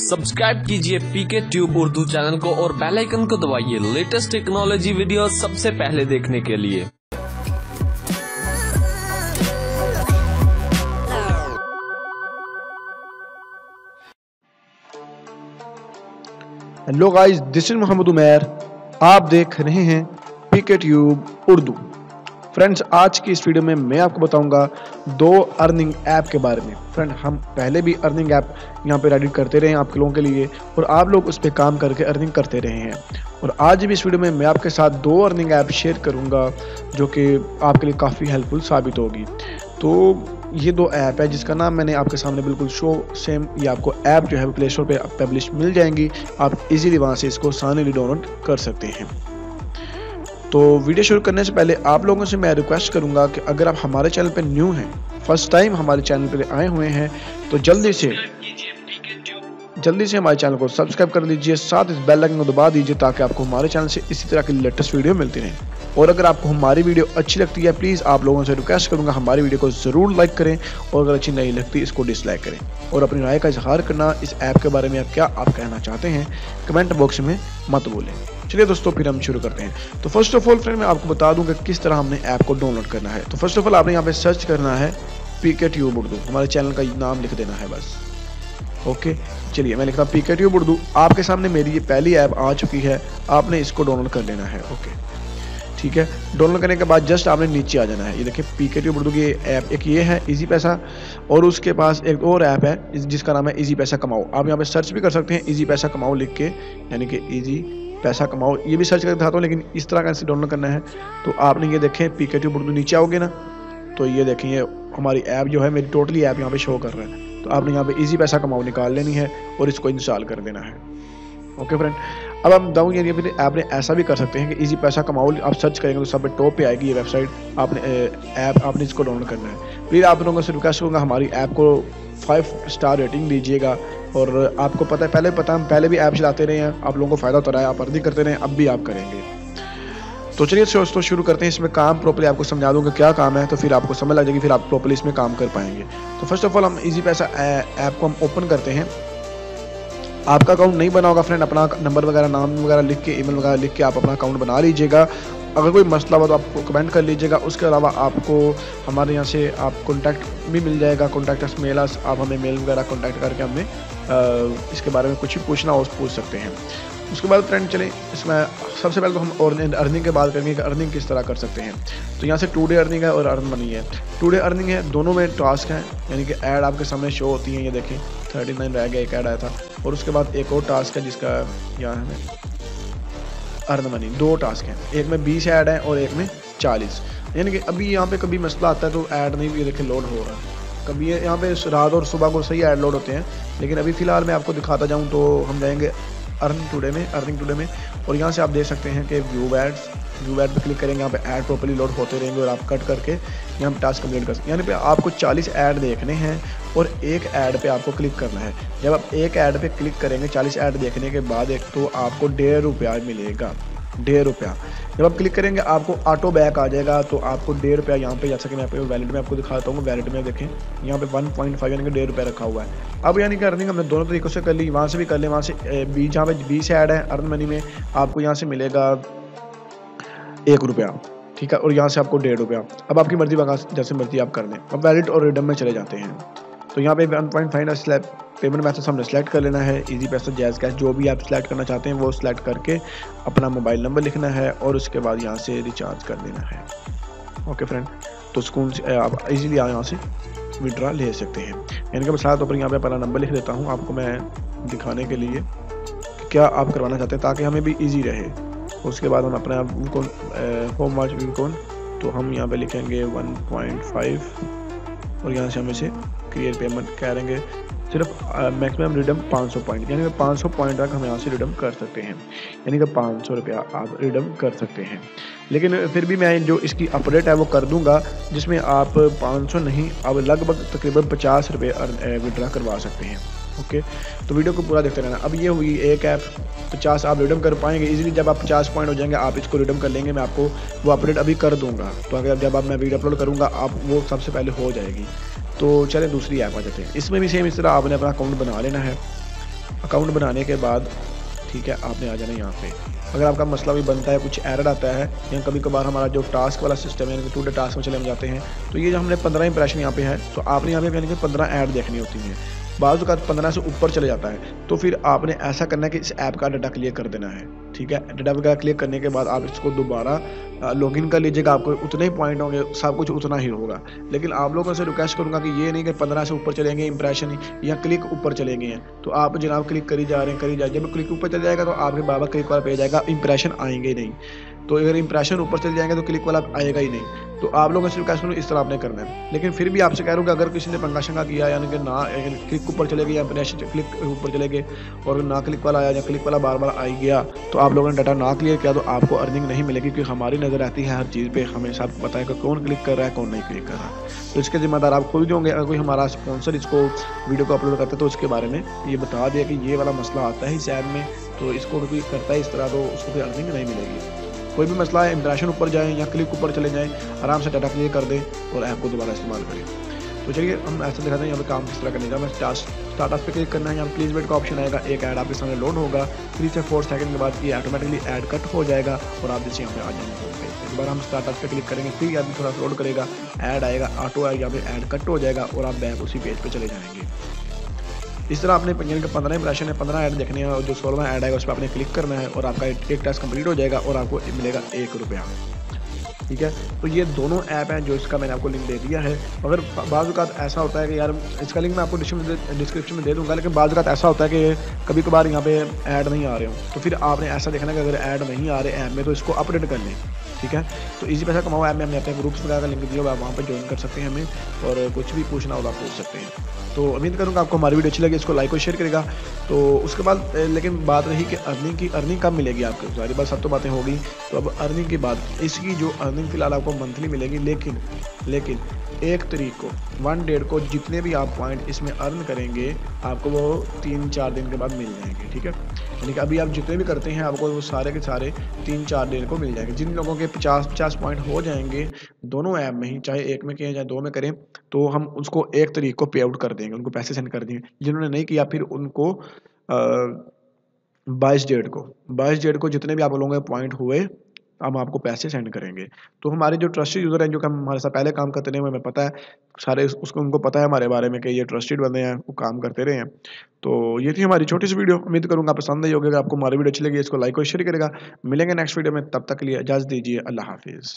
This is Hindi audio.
सब्सक्राइब कीजिए पीके ट्यूब उर्दू चैनल को और बेल आइकन को दबाइए लेटेस्ट टेक्नोलॉजी वीडियो सबसे पहले देखने के लिए। Hello guys, this is Mohammad Umair. आप देख रहे हैं पीके ट्यूब उर्दू। फ्रेंड्स, आज की इस वीडियो में मैं आपको बताऊंगा दो अर्निंग ऐप के बारे में। फ्रेंड, हम पहले भी अर्निंग ऐप यहाँ पे रेडी करते रहे हैं आप लोगों के लिए और आप लोग उस पर काम करके अर्निंग करते रहे हैं। और आज भी इस वीडियो में मैं आपके साथ दो अर्निंग ऐप शेयर करूँगा जो कि आपके लिए काफ़ी हेल्पफुल साबित होगी। तो ये दो ऐप है जिसका नाम मैंने आपके सामने बिल्कुल शो सेम, ये आपको ऐप जो है प्ले स्टोर पे पब्लिश मिल जाएंगी। आप इजीली वहाँ से इसको आसानी डाउनलोड कर सकते हैं। तो वीडियो शुरू करने से पहले आप लोगों से मैं रिक्वेस्ट करूंगा कि अगर आप हमारे चैनल पे न्यू हैं, फर्स्ट टाइम हमारे चैनल पे आए हुए हैं, तो जल्दी से हमारे चैनल को सब्सक्राइब कर लीजिए, साथ इस बेल आइकन को दबा दीजिए ताकि आपको हमारे चैनल से इसी तरह की लेटेस्ट वीडियो मिलती रहे। और अगर आपको हमारी वीडियो अच्छी लगती है, प्लीज़ आप लोगों से रिक्वेस्ट करूंगा हमारी वीडियो को ज़रूर लाइक करें और अगर अच्छी नहीं लगती इसको डिसलाइक करें। और अपनी राय का इजहार करना इस ऐप के बारे में क्या आप कहना चाहते हैं कमेंट बॉक्स में मत भूलें। चलिए दोस्तों, फिर हम शुरू करते हैं। तो फर्स्ट ऑफ ऑल फ्रेंड, मैं आपको बता दूं कि किस तरह हमने ऐप को डाउनलोड करना है। तो फर्स्ट ऑफ ऑल आपने यहाँ पे सर्च करना है पीके ट्यूब उर्दू, हमारे चैनल का नाम लिख देना है बस। ओके, चलिए मैं लिखता हूँ पीके ट्यूब उर्दू। आपके सामने मेरी ये पहली ऐप आ चुकी है, आपने इसको डाउनलोड कर लेना है। ओके, ठीक है। डाउनलोड करने के बाद जस्ट आपने नीचे आ जाना है। ये देखिए पीके ट्यूब उर्दू की ऐप एक ये है इजी पैसा, और उसके पास एक और ऐप है जिसका नाम है इजी पैसा कमाओ। आप यहाँ पे सर्च भी कर सकते हैं इजी पैसा कमाओ लिख के, यानी कि इजी पैसा कमाओ, ये भी सर्च करके दिखाता हूँ, लेकिन इस तरह का इसे डाउनलोड करना है। तो आपने ये देखें पीके ट्यूब उर्दू, नीचे आओगे ना तो ये देखें ये हमारी ऐप जो है, मेरी टोटली ऐप यहाँ पे शो कर रहा है। तो आपने यहाँ पे इजी पैसा कमाओ निकाल लेनी है और इसको इंस्टॉल कर देना है। ओके फ्रेंड, अब हम बताऊँ यानी फिर आपने ऐसा भी कर सकते हैं कि इजी पैसा कमाओ आप सर्च करेंगे तो सब टॉप पे आएगी ये वेबसाइट। आपने ऐप आपने इसको डाउनलोड करना है। प्लीज़ आप लोगों से रिक्वेस्ट करूँगा हमारी ऐप को 5 स्टार रेटिंग दीजिएगा। और आपको पता है हम पहले भी ऐप चलाते रहे हैं, आप लोगों को फ़ायदा होता रहा है, आप अर्निंग करते रहे, अब भी आप करेंगे। तो चलिए दोस्तों शुरू करते हैं। इसमें काम प्रॉपर्ली आपको समझा दूंगा क्या काम है, तो फिर आपको समझ लग जाएगी, फिर आप प्रॉपर्ली इसमें काम कर पाएंगे। तो फर्स्ट ऑफ ऑल हम इजी पैसा ऐप को हम ओपन करते हैं। आपका अकाउंट नहीं बना होगा फ्रेंड, अपना नंबर वगैरह नाम वगैरह लिख के ईमेल वगैरह लिख के आप अपना अकाउंट बना लीजिएगा। अगर कोई मसला हो तो आपको कमेंट कर लीजिएगा। उसके अलावा आपको हमारे यहाँ से आप कॉन्टैक्ट भी मिल जाएगा, कॉन्टैक्ट अस मेल अस, आप हमें मेल वगैरह कॉन्टैक्ट करके हमें इसके बारे में कुछ भी पूछना हो पूछ सकते हैं। उसके बाद फ्रेंड चलें इसमें सबसे पहले तो हम और अर्निंग के बात करेंगे कि अर्निंग किस तरह कर सकते हैं। तो यहाँ से टुडे अर्निंग है और अर्न मनी है। टुडे अर्निंग है, दोनों में टास्क हैं, यानी कि ऐड आपके सामने शो होती हैं। ये देखें 39 रह गया, एक ऐड आया था। और उसके बाद एक और टास्क है जिसका यहाँ है अर्न मनी। 2 टास्क हैं, एक में 20 ऐड है और एक में 40। यानी कि अभी यहाँ पे कभी मसला आता है तो ऐड नहीं भी देखें लोड हो रहा है, कभी यहाँ पे रात और सुबह को सही ऐड लोड होते हैं। लेकिन अभी फ़िलहाल मैं आपको दिखाता जाऊँ तो हम जाएंगे अर्निंग टुडे में और यहाँ से आप देख सकते हैं कि व्यू ऐड पे क्लिक करेंगे, यहाँ पे ऐड प्रॉपर्ली लोड होते रहेंगे और आप कट करके यहाँ पे टास्क कंप्लीट कर सकते हैं। यानी पे आपको 40 ऐड देखने हैं और एक ऐड पे आपको क्लिक करना है। जब आप एक ऐड पे क्लिक करेंगे 40 ऐड देखने के बाद एक तो आपको 1.5 रुपया मिलेगा, 1.5 रुपया। जब आप क्लिक करेंगे आपको ऑटो बैक आ जाएगा, तो आपको 1.5 रुपया यहाँ पे, जैसा कि मैं आपको वैलेट में आपको दिखाता हूँ। वैलेट में देखें यहाँ पे 1.5 यानी कि 1.5 रुपया रखा हुआ है। अब यानी कि अर्निंग हमने दोनों तरीकों से कर ली, वहाँ से भी कर ले, वहाँ से जहाँ पे 20 ऐड है अर्न मनी में आपको यहाँ से मिलेगा 1 रुपया, ठीक है। और यहाँ से आपको 1.5 रुपया। अब आपकी मर्जी वहाँ जैसे मर्जी आप कर लें। अब वैलेट और रिडम में चले जाते हैं। तो यहाँ पे 1.5 पेमेंट मेथड हमने सेलेक्ट कर लेना है, इजी पैसा जैज़ कैश, जो भी आप सेलेक्ट करना चाहते हैं वो सेलेक्ट करके अपना मोबाइल नंबर लिखना है और उसके बाद यहाँ से रिचार्ज कर देना है। ओके फ्रेंड, तो सुकून से आप इजीली यहाँ से विड्रा ले सकते हैं। यानी कि मैं ऊपर यहाँ पे अपना नंबर लिख देता हूँ आपको मैं दिखाने के लिए कि क्या आप करवाना चाहते हैं ताकि हमें भी ईजी रहे। उसके बाद हम अपना होम वाच विकॉन, तो हम यहाँ पे लिखेंगे 1.5 और यहाँ से हम इसे क्लियर पेमेंट करेंगे। सिर्फ मैक्सिमम रिडम 500 पॉइंट, यानी कि 500 पॉइंट तक हम यहाँ से रिडम कर सकते हैं, यानी कि 500 रुपया आप रिडम कर सकते हैं। लेकिन फिर भी मैं जो इसकी अपडेट है वो कर दूंगा जिसमें आप 500 नहीं, अब लगभग तकरीबन 50 रुपये विड्रा करवा सकते हैं। ओके, तो वीडियो को पूरा देखते रहना। अब ये हुई एक ऐप, 50 आप रिडम कर पाएंगे इजीली। जब आप 50 पॉइंट हो जाएंगे आप इसको रिडम कर लेंगे, मैं आपको वो अपडेट अभी कर दूंगा। तो अगर जब आप मैं वीडियो अपलोड करूँगा आप वो सबसे पहले हो जाएगी। तो चलें दूसरी ऐप आ जाते हैं। इसमें भी सेम इस तरह आपने अपना अकाउंट बना लेना है। अकाउंट बनाने के बाद ठीक है आपने आ जाना यहाँ पे। अगर आपका मसला भी बनता है, कुछ एरर आता है या कभी कभार हमारा जो टास्क वाला सिस्टम है, यानी टू डे टास्क में चले हम जाते हैं, तो ये जो हमने 15 इंप्रेशन यहाँ पे है, तो आपने यहाँ पे यानी कि 15 ऐड देखनी होती हैं। बाज़ औक़ात 15 से ऊपर चले जाता है, तो फिर आपने ऐसा करना है कि इस ऐप का डाटा क्लियर कर देना है। ठीक है, डाटा वगैरह क्लियर करने के बाद आप इसको दोबारा लॉगिन कर लीजिएगा। आपको उतने ही पॉइंट होंगे, सब कुछ उतना ही होगा। लेकिन आप लोगों से रिक्वेस्ट करूँगा कि ये नहीं कि 15 से ऊपर चलेंगे इंप्रेशन या क्लिक ऊपर चलेंगे हैं, तो आप जनाब क्लिक करी जा रहे हैं, करी जा, जब क्लिक ऊपर चल जाएगा तो आपके बाबा क्लिक वाला पे जाएगा, इंप्रेशन आएंगे नहीं। तो अगर इंप्रेशन ऊपर चल जाएंगे तो क्लिक वाला आएगा ही नहीं। तो आप लोगों से रिक्वेस्ट करूँ इस तरह आपने करना है। लेकिन फिर भी आपसे कह रहा हूँ कि अगर किसी ने पंगा शंगा किया, यानी कि ना क्लिक ऊपर चले गए या इंप्रेशन क्लिक ऊपर चले गए और ना क्लिक वाला आया या क्लिक वाला बार बार आई गया, तो आप लोगों ने डाटा ना क्लियर किया तो आपको अर्निंग नहीं मिलेगी, क्योंकि हमारी नज़र रहती है हर चीज़ पे, हमें सब पता है कि कौन क्लिक कर रहा है, कौन नहीं क्लिक कर रहा है। तो इसके जिम्मेदार आप खुद ही होंगे। अगर कोई हमारा स्पॉन्सर इसको वीडियो को अपलोड करता है तो उसके बारे में ये बता दिया कि ये वाला मसला आता है इस ऐप में, तो इसको कोई करता है इस तरह तो उसको कोई अर्निंग नहीं मिलेगी। कोई भी मसला है, इंप्रेशन ऊपर जाए या क्लिक ऊपर चले जाएँ, आराम से डाटा क्लियर कर दें और ऐप को दोबारा इस्तेमाल करें। तो चलिए हम ऐसा दिखाते हैं यहाँ पे काम किस तरह करने का। मैं स्टार्टअप पे क्लिक करना है, यहाँ प्लीज वेट का ऑप्शन आएगा, एक ऐड आपके सामने लोड होगा, 3 से 4 सेकंड के बाद ये ऑटोमेटिकली ऐड कट हो जाएगा और आप जैसे यहाँ पे आ जाएंगे। एक बार हम स्टार्टअप पे क्लिक करेंगे, फिर यहाँ थोड़ा लोड करेगा, ऐड आएगा, ऑटो आएगा, यहाँ पे ऐड कट हो जाएगा और आप बैक उसी पेज पे चले जाएंगे। इस तरह आपने 15 इंप्रेशन है, 15 ऐड देखने हैं और जो 16वां ऐड आएगा उस पर आपने क्लिक करना है और आपका एक टास्क कंप्लीट हो जाएगा और आपको मिलेगा 1 रुपया। ठीक है, तो ये दोनों ऐप हैं जो इसका मैंने आपको लिंक दे दिया है। मगर बाज़ औक़ात ऐसा होता है कि यार इसका लिंक मैं आपको डिस्क्रिप्शन में दे दूंगा, लेकिन बाज़ औक़ात ऐसा होता है कि कभी कभार यहाँ पे ऐड नहीं आ रहे हो, तो फिर आपने ऐसा देखना कि अगर ऐड नहीं आ रहे ऐप में तो इसको अपडेट कर लें। ठीक है, तो इजी पैसा कमाओ ऐप में हमने अपने ग्रुप्स वगैरह का लिंक दिया होगा, वहाँ पर ज्वाइन कर सकते हैं हमें, और कुछ भी पूछना होगा पूछ सकते हैं। तो उम्मीद करूँगा आपको हमारी वीडियो अच्छी लगी, इसको लाइक और शेयर करेगा। तो उसके बाद लेकिन बात रही कि अर्निंग कब मिलेगी आपको, सारी बात सब तो बातें होगी। तो अब अर्निंग की बात, इसकी जो अर्निंग फ़िलहाल आपको मंथली मिलेगी, लेकिन 1 तारीख को 1 डेट को जितने भी आप पॉइंट इसमें अर्न करेंगे आपको वो 3-4 दिन के बाद मिल जाएंगे। ठीक है, यानी कि अभी आप जितने भी करते हैं आपको वो सारे के सारे 3-4 दिन को मिल जाएंगे। जिन लोगों के 50 पॉइंट हो जाएंगे दोनों ऐप में ही, चाहे एक में करें चाहे 2 में करें, तो हम उसको 1 तारीख को पे आउट कर देंगे, उनको पैसे सेंड कर देंगे। जिन्होंने नहीं किया फिर उनको 22 डेट को जितने भी आप लोगों के पॉइंट हुए हम आपको पैसे सेंड करेंगे। तो हमारे जो ट्रस्टेड यूज़र हैं जो कि हमारे साथ पहले काम करते रहे, हमें पता है सारे उसको, उनको पता है हमारे बारे में कि ये ट्रस्टेड बंदे हैं, वो काम करते रहे हैं। तो ये थी हमारी छोटी सी वीडियो, उम्मीद करूँगा पसंद आई होगी। अगर आपको हमारी वीडियो अच्छी लगी इसको लाइक और शेयर करेगा। मिलेंगे नेक्स्ट वीडियो में, तब तक के लिए इजाज़त दीजिए, अल्लाह हाफिज़।